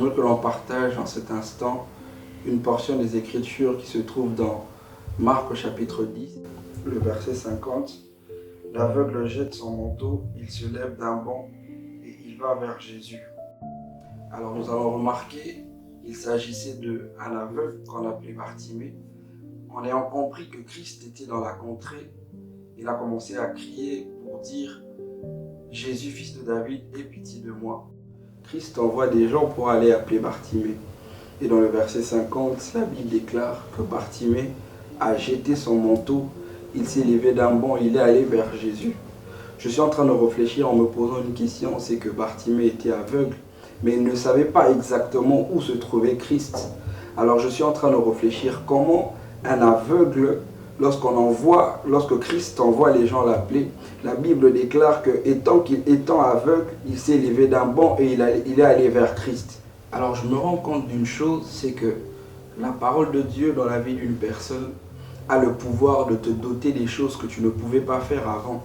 J'aimerais que l'on partage en cet instant une portion des Écritures qui se trouve dans Marc au chapitre 10, le verset 50. L'aveugle jette son manteau, il se lève d'un bond et il va vers Jésus. Alors nous allons remarquer qu'il s'agissait d'un aveugle qu'on appelait Bartimée. En ayant compris que Christ était dans la contrée, il a commencé à crier pour dire « Jésus, fils de David, aie pitié de moi ». Christ envoie des gens pour aller appeler Bartimée. Et dans le verset 50, la Bible déclare que Bartimée a jeté son manteau, il s'est levé d'un bond, il est allé vers Jésus. Je suis en train de réfléchir en me posant une question, c'est que Bartimée était aveugle, mais il ne savait pas exactement où se trouvait Christ. Alors je suis en train de réfléchir comment un aveugle, lorsque Christ envoie les gens l'appeler, la Bible déclare que étant aveugle, il s'est levé d'un bond et il est allé vers Christ. Alors je me rends compte d'une chose, c'est que la parole de Dieu dans la vie d'une personne a le pouvoir de te doter des choses que tu ne pouvais pas faire avant.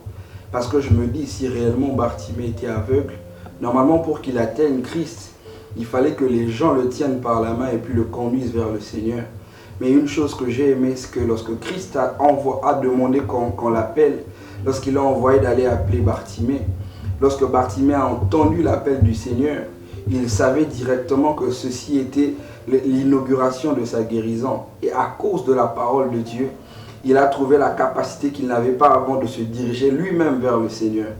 Parce que je me dis, si réellement Bartimée était aveugle, normalement pour qu'il atteigne Christ, il fallait que les gens le tiennent par la main et puis le conduisent vers le Seigneur. Mais une chose que j'ai aimée, c'est que lorsque Christ a demandé qu'on l'appelle, lorsqu'il a envoyé d'aller appeler Bartimée, lorsque Bartimée a entendu l'appel du Seigneur, il savait directement que ceci était l'inauguration de sa guérison. Et à cause de la parole de Dieu, il a trouvé la capacité qu'il n'avait pas avant de se diriger lui-même vers le Seigneur.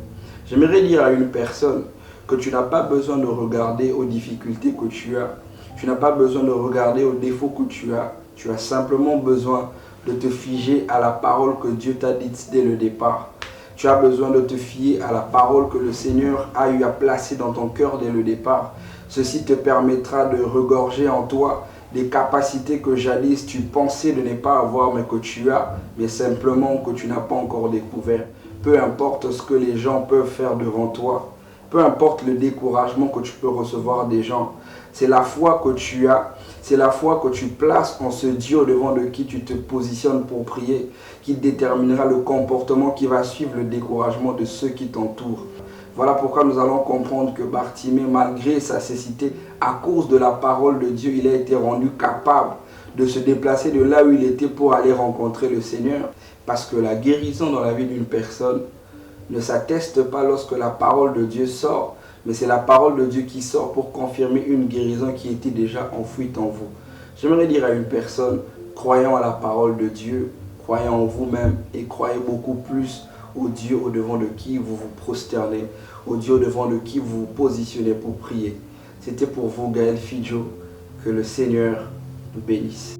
J'aimerais dire à une personne que tu n'as pas besoin de regarder aux difficultés que tu as. Tu n'as pas besoin de regarder aux défauts que tu as. Tu as simplement besoin de te figer à la parole que Dieu t'a dite dès le départ. Tu as besoin de te fier à la parole que le Seigneur a eu à placer dans ton cœur dès le départ. Ceci te permettra de regorger en toi des capacités que jadis tu pensais de ne pas avoir, mais que tu as, mais simplement que tu n'as pas encore découvert. Peu importe ce que les gens peuvent faire devant toi, peu importe le découragement que tu peux recevoir des gens, c'est la foi que tu as, c'est la foi que tu places en ce Dieu devant de qui tu te positionnes pour prier, qui déterminera le comportement qui va suivre le découragement de ceux qui t'entourent. Voilà pourquoi nous allons comprendre que Bartimée, malgré sa cécité, à cause de la parole de Dieu, il a été rendu capable de se déplacer de là où il était pour aller rencontrer le Seigneur. Parce que la guérison dans la vie d'une personne ne s'atteste pas lorsque la parole de Dieu sort, mais c'est la parole de Dieu qui sort pour confirmer une guérison qui était déjà enfouie en vous. J'aimerais dire à une personne, croyant à la parole de Dieu, croyez en vous-même et croyez beaucoup plus au Dieu au devant de qui vous vous prosternez, au Dieu au devant de qui vous vous positionnez pour prier. C'était pour vous Gaël Fidjo, que le Seigneur nous bénisse.